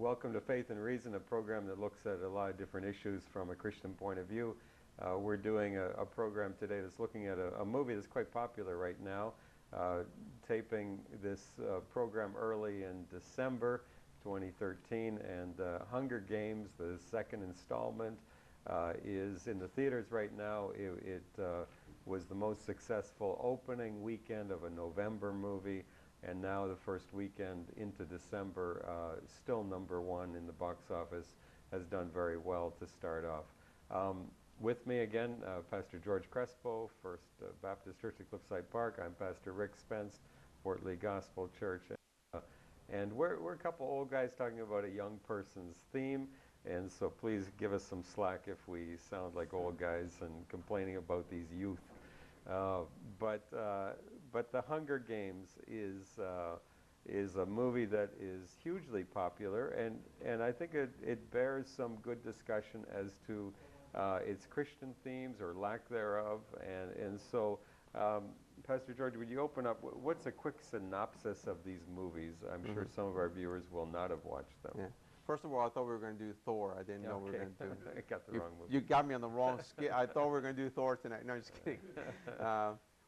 Welcome to Faith and Reason, a program that looks at a lot of different issues from a Christian point of view. We're doing a program today that's looking at a movie that's quite popular right now. Taping this program early in December 2013, and Hunger Games, the second installment, is in the theaters right now. It was the most successful opening weekend of a November movie, and now the first weekend into December, still #1 in the box office, has done very well to start off. With me again, Pastor George Crespo, First Baptist Church at Cliffside Park. I'm Pastor Rick Spence, Fort Lee Gospel Church. And we're a couple old guys talking about a young person's theme, and so please give us some slack if we sound like old guys and complaining about these youth. But The Hunger Games is a movie that is hugely popular, and I think it bears some good discussion as to its Christian themes or lack thereof. And so, Pastor George, would you open up? What's a quick synopsis of these movies? I'm sure some of our viewers will not have watched them. Yeah. First of all, I thought we were going to do Thor. I didn't know we were going to do. I got the wrong movie. You got me on the wrong skit. I thought we were going to do Thor tonight. No, just kidding.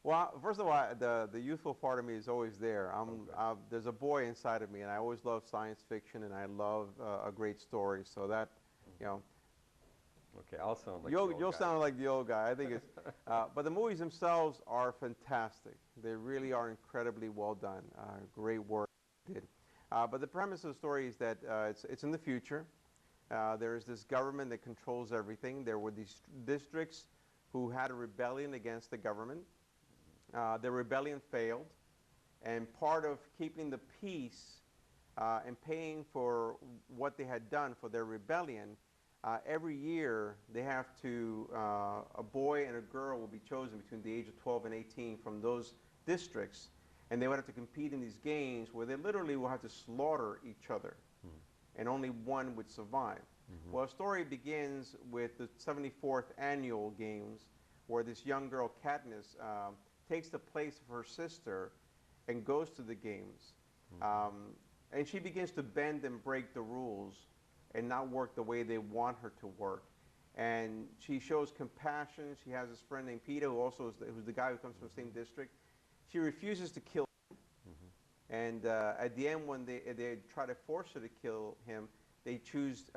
Well, first of all, the youthful part of me is always there. There's a boy inside of me, and I always love science fiction, and I love a great story. So that, you know. Okay, I'll sound like you'll sound like the old guy. I think it's. But the movies themselves are fantastic. They really are incredibly well done. Great work did. But the premise of the story is that it's in the future. There is this government that controls everything. There were these districts who had a rebellion against the government. The rebellion failed, and part of keeping the peace and paying for what they had done for their rebellion, every year they have to, a boy and a girl will be chosen between the age of 12 and 18 from those districts, and they would have to compete in these games where they literally will have to slaughter each other, and only one would survive. Well, the story begins with the 74th annual games, where this young girl, Katniss, takes the place of her sister and goes to the games. And she begins to bend and break the rules and not work the way they want her to work. And she shows compassion. She has this friend named Peter, who also is who's the guy who comes from the same district. She refuses to kill him. And at the end, when they try to force her to kill him, they choose,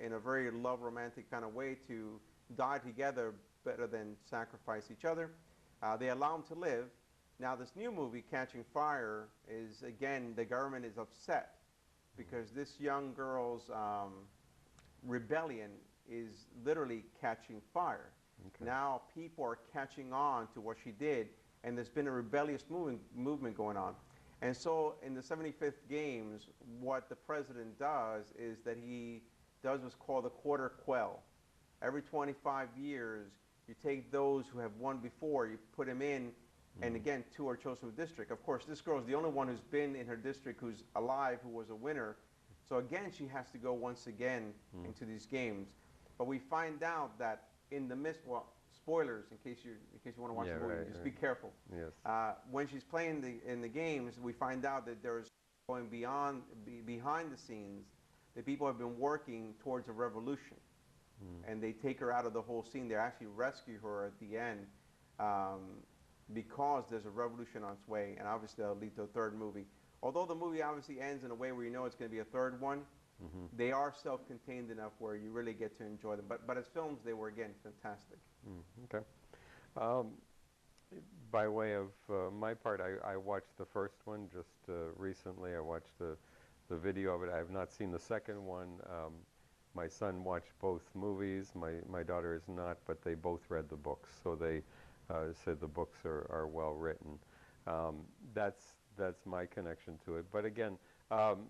in a very love romantic kind of way, to die together better than sacrifice each other. They allow him to live. Now, this new movie, Catching Fire, is, again, the government is upset because this young girl's rebellion is literally catching fire. Okay. Now, people are catching on to what she did, and there's been a rebellious movement going on. And so, in the 75th games, what the president does is that he does what's called a quarter quell. Every 25 years, you take those who have won before, you put them in, and again, 2 are chosen from the district. Of course, this girl is the only one who's been in her district who's alive, who was a winner. So again, she has to go once again into these games. But we find out that in the midst, well, spoilers in case you want to watch the movie, just be careful. Yes. When she's playing in the games, we find out that there's going behind the scenes, that people have been working towards a revolution. And they take her out of the whole scene. They actually rescue her at the end because there's a revolution on its way, and obviously that'll lead to a third movie. Although the movie obviously ends in a way where you know it's going to be a third one, they are self-contained enough where you really get to enjoy them. But as films, they were, again, fantastic. Okay. By way of my part, I watched the first one just recently. I watched the video of it. I have not seen the second one. My son watched both movies. My daughter is not, but they both read the books, so they said the books are well written. That's my connection to it. But again,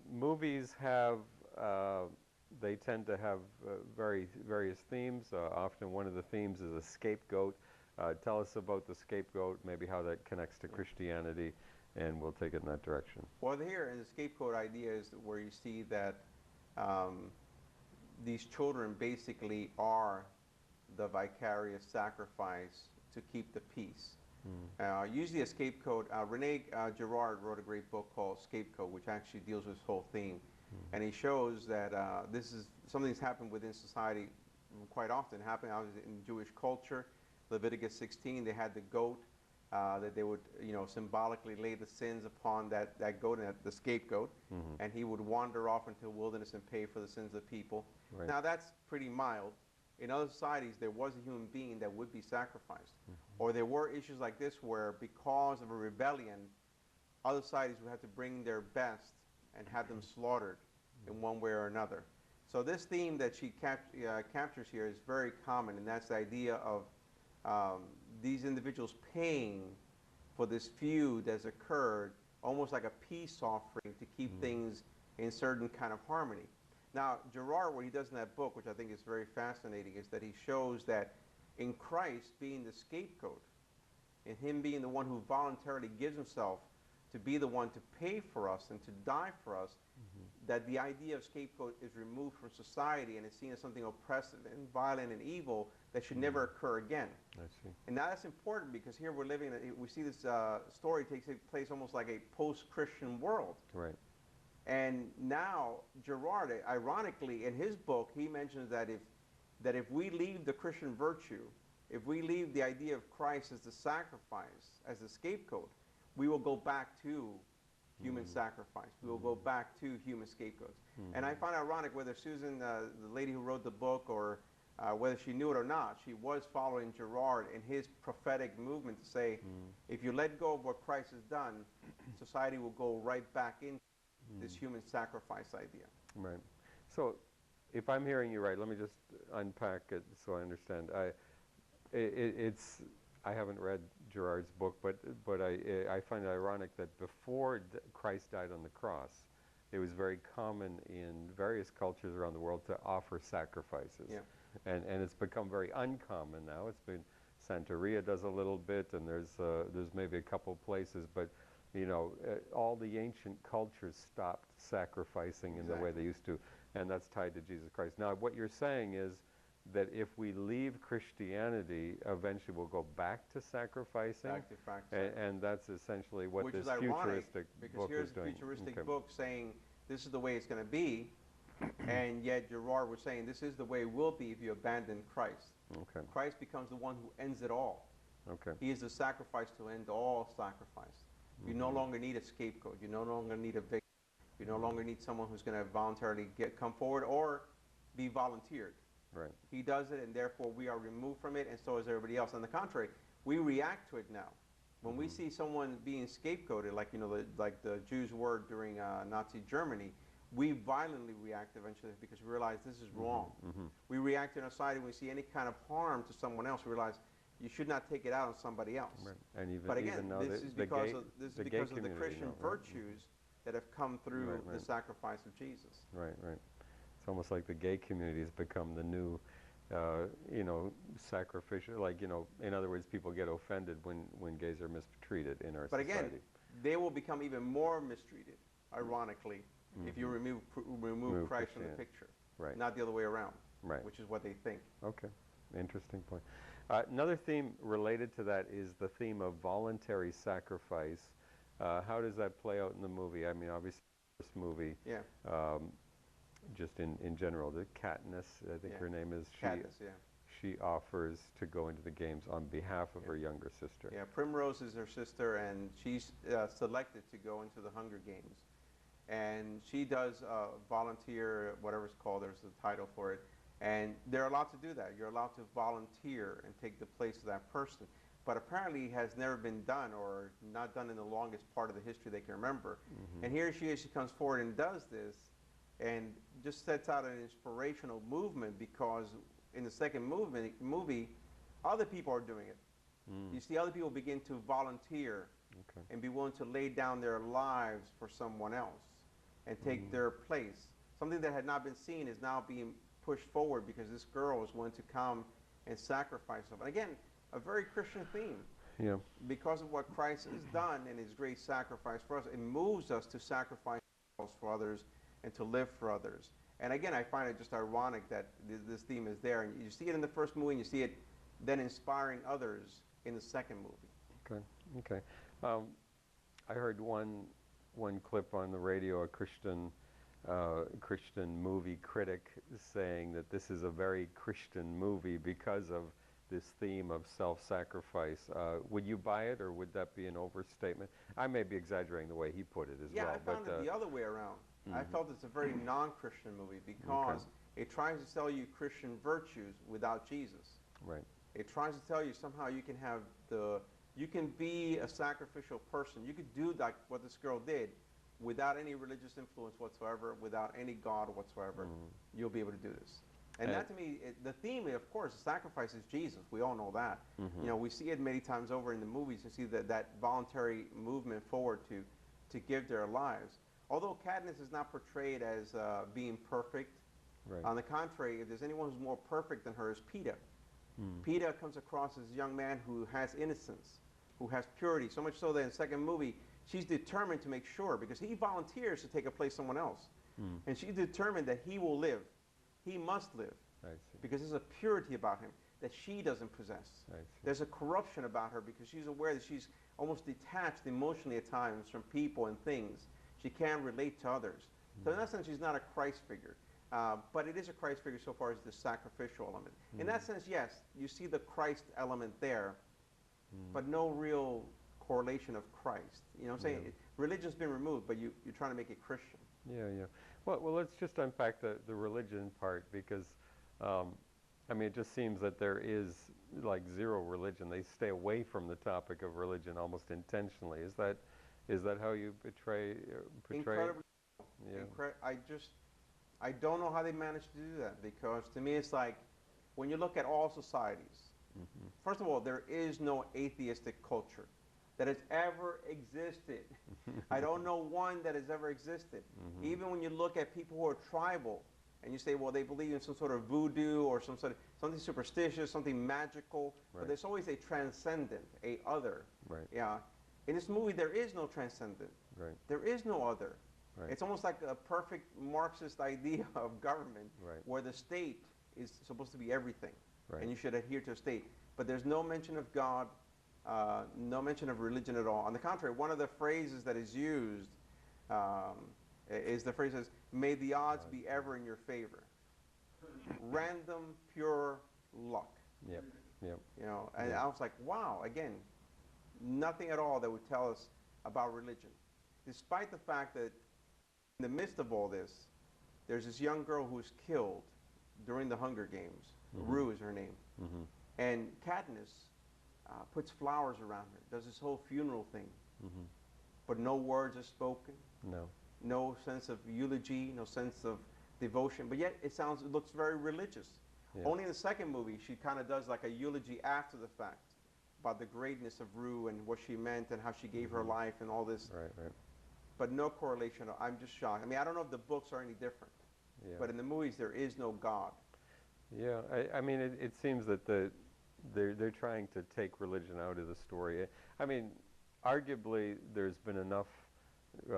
movies have they tend to have various themes. Often one of the themes is a scapegoat. Tell us about the scapegoat, maybe how that connects to Christianity, and we'll take it in that direction. Well, here in the scapegoat idea is where you see that these children basically are the vicarious sacrifice to keep the peace. Usually a scapegoat, Rene Girard wrote a great book called Scapegoat, which actually deals with this whole theme. And he shows that this is something that's happened within society quite often. Happening in Jewish culture, Leviticus 16, they had the goat that they would, symbolically lay the sins upon that goat, and the scapegoat, and he would wander off into the wilderness and pay for the sins of the people. Right. Now that's pretty mild. In other societies, there was a human being that would be sacrificed, or there were issues like this where, because of a rebellion, other societies would have to bring their best and have them slaughtered in one way or another. So this theme that she captures here is very common, and that's the idea of these individuals paying for this feud that's occurred, almost like a peace offering to keep things in certain kind of harmony. Now, Girard, what he does in that book, which I think is very fascinating, is that he shows that in Christ being the scapegoat, and him being the one who voluntarily gives himself to be the one to pay for us and to die for us, that the idea of scapegoat is removed from society and is seen as something oppressive and violent and evil that should never occur again. I see. And now that's important because here we're living, we see this story takes place almost like a post-Christian world. Right. And now Girard, ironically, in his book, he mentions that if we leave the Christian virtue, if we leave the idea of Christ as the sacrifice, as the scapegoat, we will go back to human sacrifice. We will go back to human scapegoats. And I find ironic whether Susan, the lady who wrote the book, or whether she knew it or not, she was following Girard in his prophetic movement to say, if you let go of what Christ has done, society will go right back into this human sacrifice idea. Right. So if I'm hearing you right, let me just unpack it so I understand. I haven't read Girard's book, but I find it ironic that before Christ died on the cross, it was very common in various cultures around the world to offer sacrifices. Yeah. And it's become very uncommon now. It's been, Santeria does a little bit, and there's maybe a couple places, but all the ancient cultures stopped sacrificing in the way they used to, and that's tied to Jesus Christ. Now, what you're saying is that if we leave Christianity, eventually we'll go back to sacrificing. Back to fact. And that's essentially what Which this is ironic, futuristic because book here's is doing. a futuristic book saying this is the way it's going to be, and yet Girard was saying this is the way it will be if you abandon Christ. Okay. Christ becomes the one who ends it all. Okay. He is the sacrifice to end all sacrifice. You no longer need a scapegoat. You no longer need a victim. You no longer need someone who's going to voluntarily come forward or be volunteered. Right. He does it, and therefore we are removed from it, and so is everybody else. On the contrary, we react to it now. When we see someone being scapegoated, like like the Jews were during Nazi Germany, we violently react eventually because we realize this is wrong. We react in our society when we see any kind of harm to someone else. We realize you should not take it out on somebody else. Right. And even, But again, even though this is because of the Christian virtues that have come through the sacrifice of Jesus. Right, right. It's almost like the gay community has become the new, sacrificial, like, in other words, people get offended when gays are mistreated in our society. But again, they will become even more mistreated, ironically, if you remove Christ from the picture. Right. Not the other way around, Right. which is what they think. Okay, interesting point. Another theme related to that is the theme of voluntary sacrifice. How does that play out in the movie? I mean, obviously, this movie, Yeah. just in general, the Katniss, I think her name is. Katniss, yeah. She offers to go into the games on behalf of her younger sister. Yeah, Primrose is her sister, and she's selected to go into the Hunger Games. And she does volunteer, whatever it's called, there's a title for it. And they're allowed to do that. You're allowed to volunteer and take the place of that person. But apparently it has never been done, or not done in the longest part of the history they can remember. And here she is, she comes forward and does this, and just sets out an inspirational movement, because in the second movie, other people are doing it. You see other people begin to volunteer and be willing to lay down their lives for someone else and take their place. Something that had not been seen is now being pushed forward because this girl is willing to come and sacrifice herself. And again, a very Christian theme. Yeah. Because of what Christ has done and his great sacrifice for us, it moves us to sacrifice ourselves for others and to live for others. And again, I find it just ironic that this theme is there. And you see it in the first movie, and you see it then inspiring others in the second movie. Okay, okay. I heard one clip on the radio, a Christian Christian movie critic saying that this is a very Christian movie because of this theme of self-sacrifice. Would you buy it, or would that be an overstatement? I may be exaggerating the way he put it as Yeah, well. I found it the other way around. I Mhm. felt it's a very non-Christian movie because it tries to sell you Christian virtues without Jesus. Right. It tries to tell you somehow you can have you can be a sacrificial person. You could do like what this girl did without any religious influence whatsoever, without any God whatsoever. You'll be able to do this. And that to me, the theme, of course, the sacrifice is Jesus. We all know that. You know, we see it many times over in the movies. You see that voluntary movement forward to give their lives. Although Katniss is not portrayed as being perfect. Right. On the contrary, if there's anyone who's more perfect than her, is Peeta. Peeta comes across as a young man who has innocence, who has purity, so much so that in the second movie, she's determined to make sure, because he volunteers to take a place someone else. And she's determined that he will live. He must live. I see. Because there's a purity about him that she doesn't possess. I see. There's a corruption about her because she's aware that she's almost detached emotionally at times from people and things. She can't relate to others. So in that sense, she's not a Christ figure. But it is a Christ figure so far as the sacrificial element. In that sense, yes, you see the Christ element there, but no real correlation of Christ. You know what I'm saying? Religion's been removed, but you're trying to make it Christian. Yeah, yeah. Well, let's just unpack the religion part, because, I mean, it just seems that there is like zero religion. They stay away from the topic of religion almost intentionally. Is that how you portray? Incredibly. Yeah. I don't know how they managed to do that, because to me it's like when you look at all societies, first of all, there is no atheistic culture that has ever existed. I don't know one that has ever existed. Even when you look at people who are tribal and you say, well, they believe in some sort of voodoo or something superstitious, something magical, but there's always a transcendent, a other. Right. Yeah. In this movie, there is no transcendent. Right. There is no other. Right. It's almost like a perfect Marxist idea of government, Right. where the state is supposed to be everything, Right. and you should adhere to a state. But there's no mention of God, no mention of religion at all. On the contrary, one of the phrases that is used is the phrase says, "May the odds be ever in your favor." Random, pure luck. Yep. Yep. You know, and I was like, wow, again, nothing at all that would tell us about religion. Despite the fact that in the midst of all this, there's this young girl who was killed during the Hunger Games. Rue is her name. And Katniss puts flowers around her, does this whole funeral thing. But no words are spoken. No. No sense of eulogy, no sense of devotion. But yet it looks very religious. Yeah. Only in the second movie, she kind of does like a eulogy after the fact about the greatness of Rue and what she meant and how she gave her life and all this. Right. Right. But no correlation. I'm just shocked. I mean, I don't know if the books are any different. Yeah. But in the movies, there is no God. Yeah. I mean, it seems that they're trying to take religion out of the story. I mean, arguably, there's been enough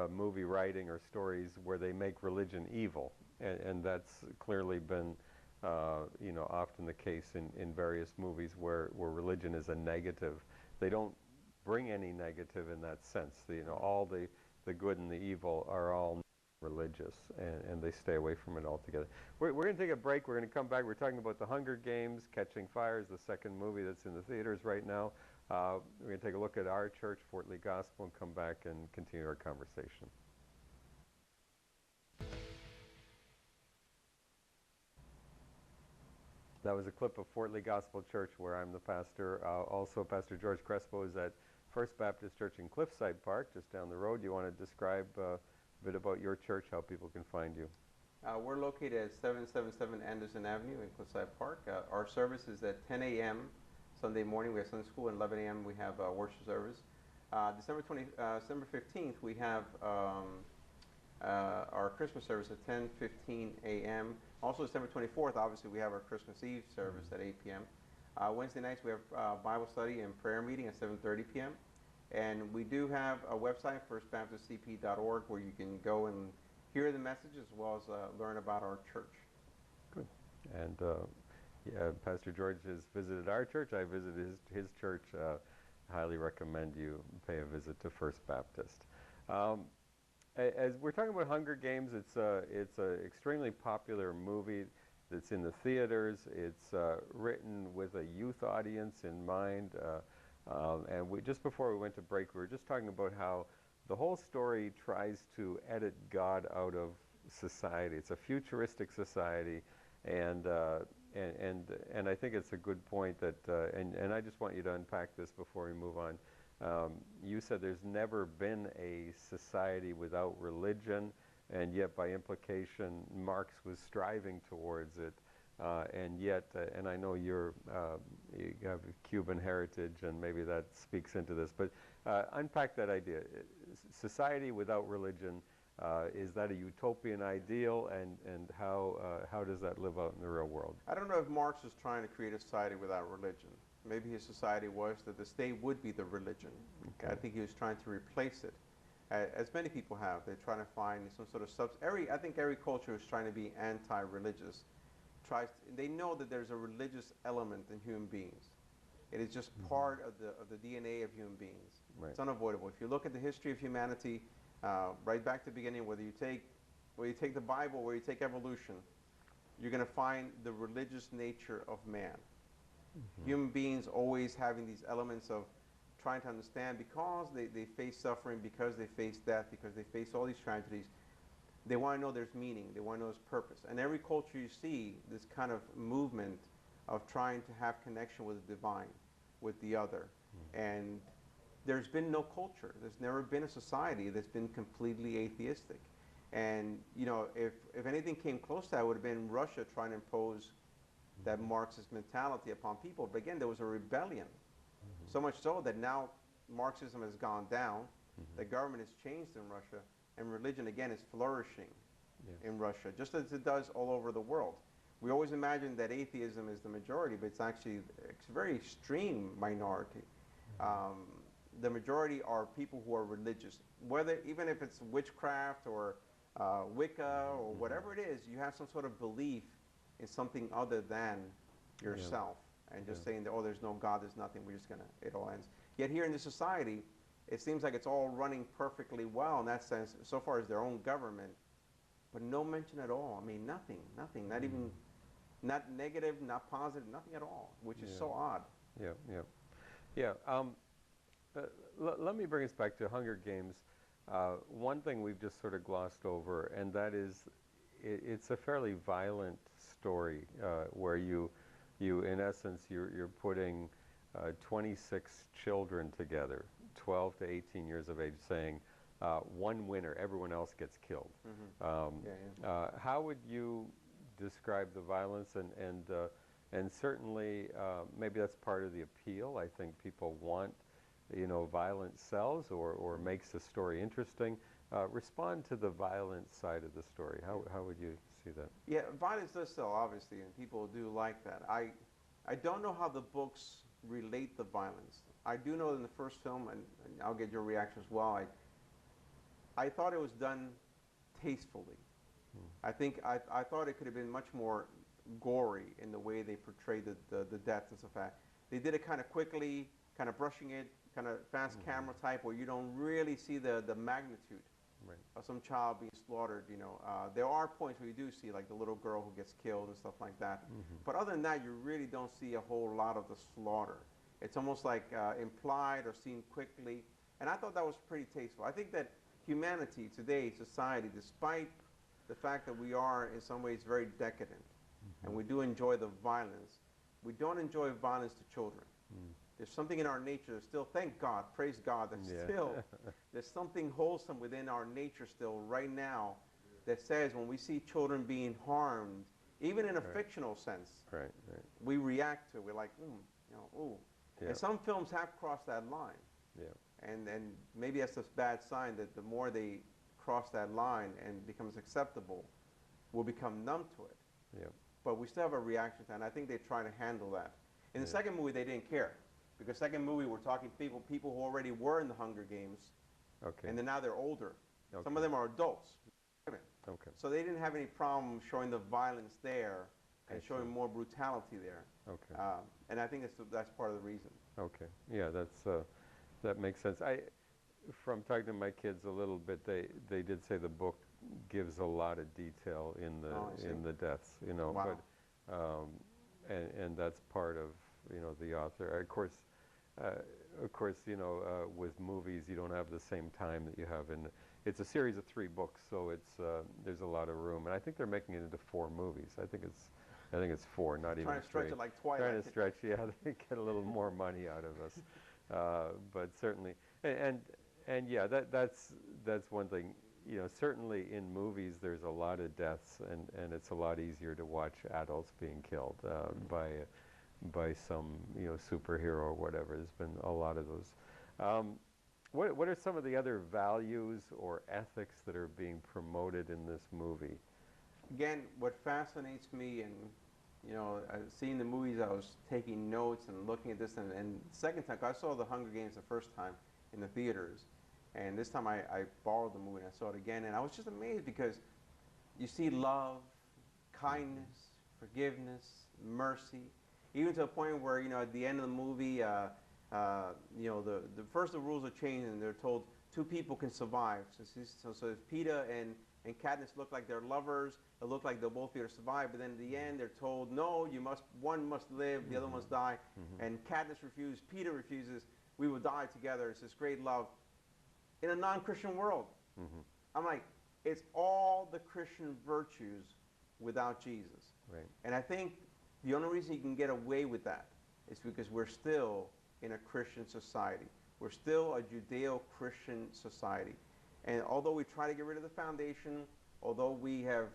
movie writing or stories where they make religion evil, and that's clearly been, you know, often the case in various movies where religion is a negative. They don't bring any negative in that sense. You know, all the good and the evil are all religious, and they stay away from it altogether. We're going to take a break. We're going to come back. We're talking about the Hunger Games, Catching Fire is the second movie that's in the theaters right now. We're going to take a look at our church, Fort Lee Gospel, and come back and continue our conversation. That was a clip of Fort Lee Gospel Church, where I'm the pastor. Also, Pastor George Crespo is at First Baptist Church in Cliffside Park, just down the road. You want to describe a bit about your church, how people can find you? We're located at 777 Anderson Avenue in Cliffside Park. Our service is at 10 a.m. Sunday morning. We have Sunday school, and 11 a.m. we have worship service. December 15th, we have our Christmas service at 10:15 a.m. Also, December 24th, obviously, we have our Christmas Eve service at 8 p.m. Wednesday nights, we have Bible study and prayer meeting at 7:30 p.m. And we do have a website, firstbaptistcp.org, where you can go and hear the message as well as learn about our church. Good. And yeah, Pastor George has visited our church. I visited his church. Highly recommend you pay a visit to First Baptist. As we're talking about Hunger Games, it's a extremely popular movie that's in the theaters. It's written with a youth audience in mind. And just before we went to break, we were just talking about how the whole story tries to edit God out of society. It's a futuristic society, and and I think it's a good point that and I just want you to unpack this before we move on. You said there's never been a society without religion, and yet by implication, Marx was striving towards it. And yet, and I know you have a Cuban heritage, and maybe that speaks into this, but unpack that idea. Society without religion, is that a utopian ideal, and how does that live out in the real world? I don't know if Marx was trying to create a society without religion. Maybe his society was that the state would be the religion. Okay. I think he was trying to replace it, as many people have. They're trying to find some sort of I think every culture is trying to be anti-religious. They know that there's a religious element in human beings. It is just part of the DNA of human beings. Right. It's unavoidable. If you look at the history of humanity, right back to the beginning, whether you take the Bible, where you take evolution, you're going to find the religious nature of man. Human beings always having these elements of trying to understand, because they face suffering, because they face death, because they face all these tragedies. They want to know there's meaning. They want to know there's purpose. And every culture you see this kind of movement of trying to have connection with the divine, with the other. And there's been no culture. There's never been a society that's been completely atheistic. And you know, if anything came close to that, it would have been Russia trying to impose that Marxist mentality upon people. But again, there was a rebellion. So much so that now Marxism has gone down, the government has changed in Russia, and religion again is flourishing in Russia, just as it does all over the world. We always imagine that atheism is the majority, but it's actually a very extreme minority. The majority are people who are religious, even if it's witchcraft or Wicca or whatever it is. You have some sort of belief in something other than yourself, and just saying that, oh, there's no God, there's nothing, it all ends. Yet here in this society, it seems like it's all running perfectly well in that sense, so far as their own government, but no mention at all. I mean, nothing, not even, not negative, not positive, nothing at all, which is so odd. Yeah. Let me bring us back to Hunger Games. One thing we've just sort of glossed over, and that is, it's a fairly violent story where you in essence, you're putting 26 children together, 12 to 18 years of age, saying one winner, everyone else gets killed. How would you describe the violence? And certainly, maybe that's part of the appeal. I think people want, violence sells or makes the story interesting. Respond to the violent side of the story. How would you see that? Yeah, violence does sell, obviously, and people do like that. I don't know how the books relate the violence. I do know in the first film, and I'll get your reaction as well, I thought it was done tastefully. I think I thought it could have been much more gory in the way they portrayed the deaths and stuff. They did it kind of quickly, kind of brushing it, kind of fast camera type, where you don't really see the magnitude of some child being slaughtered. There are points where you do see, like the little girl who gets killed and stuff like that. But other than that, you really don't see a whole lot of the slaughter. It's almost like implied or seen quickly. And I thought that was pretty tasteful. I think that humanity today, society, despite the fact that we are in some ways very decadent, and we do enjoy the violence, we don't enjoy violence to children. There's something in our nature still, thank God, praise God, there's something wholesome within our nature still right now that says when we see children being harmed, even in a fictional sense, we react to it. We're like, ooh. And some films have crossed that line. And maybe that's a bad sign, that the more they cross that line and becomes acceptable, we'll become numb to it. But we still have a reaction to that, and I think they try to handle that. In the second movie, they didn't care. Because second movie, we're talking people who already were in the Hunger Games, and then now they're older. Some of them are adults. So they didn't have any problem showing the violence there and showing more brutality there. And I think that's part of the reason. Yeah, that makes sense. from talking to my kids a little bit, they did say the book gives a lot of detail in the Oh, I see. in the deaths, you know. Wow. But and that's part of, you know, the author. Uh, of course, you know, with movies, you don't have the same time that you have in. It's a series of 3 books, so it's there's a lot of room, and I think they're making it into 4 movies. I think it's 4, not even Trying to stretch 3. it like Twilight. Trying to stretch, yeah, they get a little more money out of us, but certainly, and yeah, that's one thing. You know, certainly in movies, there's a lot of deaths, and it's a lot easier to watch adults being killed by some, you know, superhero or whatever. There's been a lot of those. What are some of the other values or ethics that are being promoted in this movie? Again, what fascinates me, and you know, seeing the movies, I was taking notes and looking at this, and the second time, 'cause I saw The Hunger Games the first time in the theaters, and this time I borrowed the movie and I saw it again, and I was just amazed because you see love, kindness, forgiveness, mercy, even to a point where, you know, at the end of the movie, you know, the first the rules are changed and they're told 2 people can survive. So if Peeta and Katniss look like they're lovers, it look like they'll both be able to survive, but then at the end they're told, no, one must live, the other must die, and Katniss refuses, Peeta refuses, we will die together. It's this great love in a non-Christian world. I'm like, it's all the Christian virtues without Jesus. Right. And I think the only reason you can get away with that is because we're still in a Christian society. We're still a Judeo-Christian society. And although we try to get rid of the foundation, although we have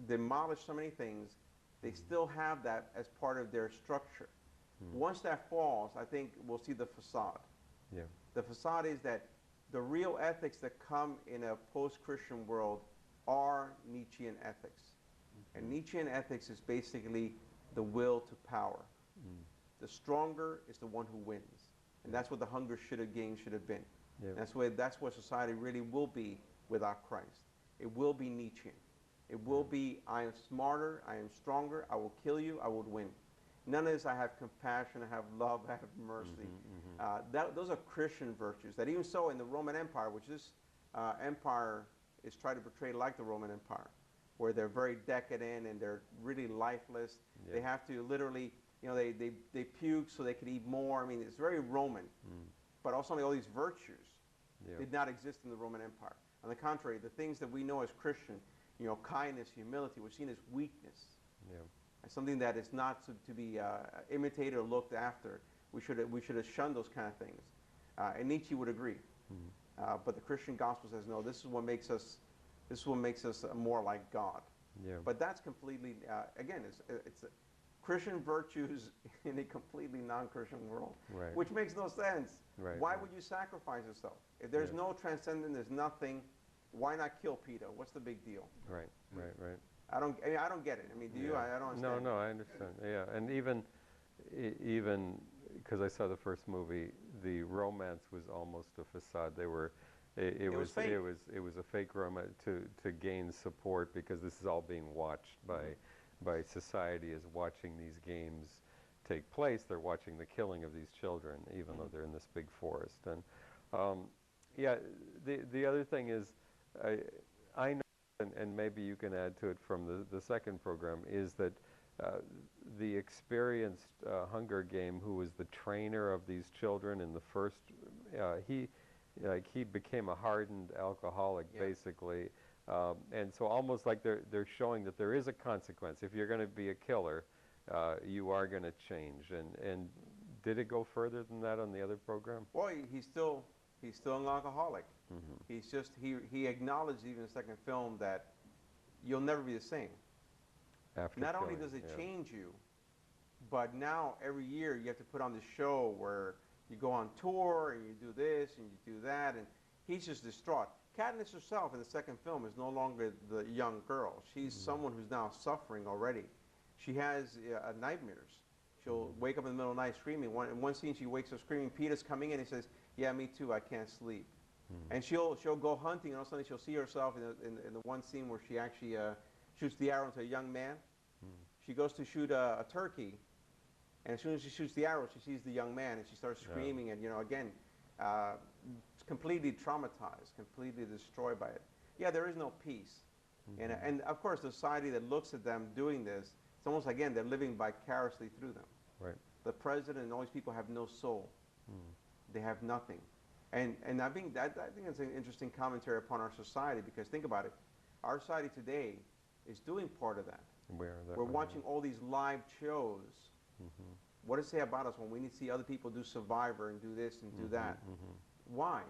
demolished so many things, they still have that as part of their structure. Once that falls, I think we'll see the facade. Yeah. The facade is that the real ethics that come in a post-Christian world are Nietzschean ethics. And Nietzschean ethics is basically the will to power. The stronger is the one who wins. And that's what the Hunger Games should have been. Yeah. That's what society really will be without Christ. It will be Nietzschean. It will be, I am smarter, I am stronger, I will kill you, I will win. None of this, I have compassion, I have love, I have mercy. Those are Christian virtues that even so in the Roman Empire, which this empire is trying to portray like the Roman Empire, where they're very decadent and they're really lifeless. Yeah. They have to literally, you know, they puke so they could eat more. I mean, it's very Roman. But also all these virtues did not exist in the Roman Empire. On the contrary, the things that we know as Christian, you know, kindness, humility, were seen as weakness. Yeah. As something that is not to be imitated or looked after. We should have shunned those kind of things. And Nietzsche would agree. But the Christian gospel says, no, this is what makes us more like God. Yeah. But that's completely, again, it's Christian virtues in a completely non-Christian world, Right. which makes no sense. Right, Why right. would you sacrifice yourself? If there's no transcendence, there's nothing, why not kill Peeta? What's the big deal? Right. I don't get it. I mean, do you? Yeah. I don't understand. No, I understand. Yeah, and even because I saw the first movie, the romance was almost a facade. It was fake. It was a fake romance to gain support, because this is all being watched by society is watching these games take place. They're watching the killing of these children, even though they're in this big forest. And yeah, the other thing is, I know, and maybe you can add to it from the second program, is that the experienced Hunger Game, who was the trainer of these children in the first, he became a hardened alcoholic, basically. And so almost like they're showing that there is a consequence. If you're going to be a killer, you are going to change. And did it go further than that on the other program? Well, he's still an alcoholic. He's just, he acknowledged even in the second film that you'll never be the same. After Not only killing, does it change you, but now every year you have to put on this show where you go on tour and you do this and you do that, and he's just distraught. Katniss herself in the second film is no longer the young girl. She's someone who's now suffering already. She has nightmares. She'll wake up in the middle of the night screaming. In one scene she wakes up screaming, Peeta's coming in, and he says, yeah, me too, I can't sleep. And she'll go hunting, and all of a sudden she'll see herself in the one scene where she actually shoots the arrow into a young man. She goes to shoot a turkey, and as soon as she shoots the arrow, she sees the young man, and she starts screaming. And, you know, again, completely traumatized, completely destroyed by it. Yeah, there is no peace. And of course, the society that looks at them doing this, it's almost, again, they're living vicariously through them. Right. The president and all these people have no soul. They have nothing. And I think it's an interesting commentary upon our society, because think about it. Our society today is doing part of that. We're watching all these live shows. What does it say about us when we need to see other people do Survivor and do this and do that? Why?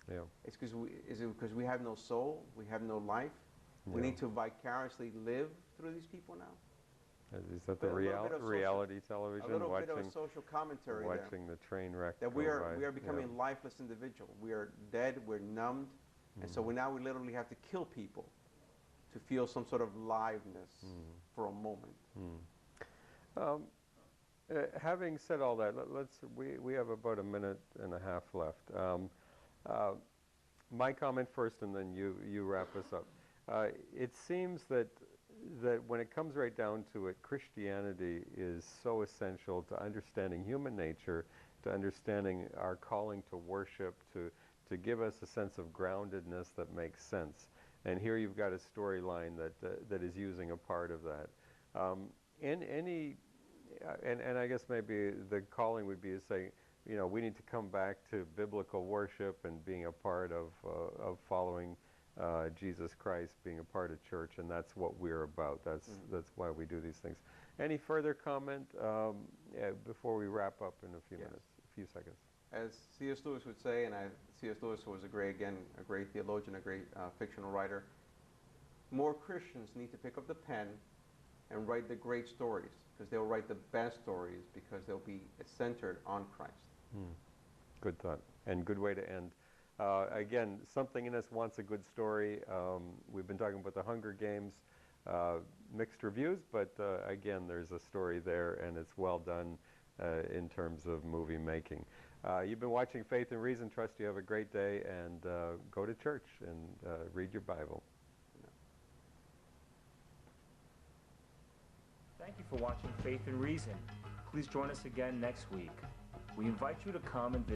Yeah. Is it because we have no soul? We have no life? We need to vicariously live through these people now? Is that the reality television? A little bit of a social commentary there. Watching the train wreck that we are becoming lifeless individuals. We are dead, we're numbed, and so now we literally have to kill people to feel some sort of liveness for a moment. Having said all that, we have about a minute and a half left. My comment first, and then you wrap us up. It seems that when it comes right down to it, Christianity is so essential to understanding human nature, to understanding our calling to worship, to give us a sense of groundedness that makes sense. And here you've got a storyline that is using a part of that. And I guess maybe the calling would be to say, we need to come back to biblical worship and being a part of following Jesus Christ, being a part of church, and that's what we're about. That's why we do these things. Any further comment before we wrap up in a few minutes, a few seconds? As C.S. Lewis would say, and C.S. Lewis was a great theologian, a great fictional writer, more Christians need to pick up the pen and write the great stories, because they'll write the best stories, because they'll be centered on Christ. Good thought, and good way to end. Again, something in us wants a good story. We've been talking about the Hunger Games, mixed reviews, but again, there's a story there, and it's well done in terms of movie making. You've been watching Faith and Reason. Trust you have a great day, and go to church and read your Bible. Thank you for watching Faith and Reason. Please join us again next week. We invite you to come and visit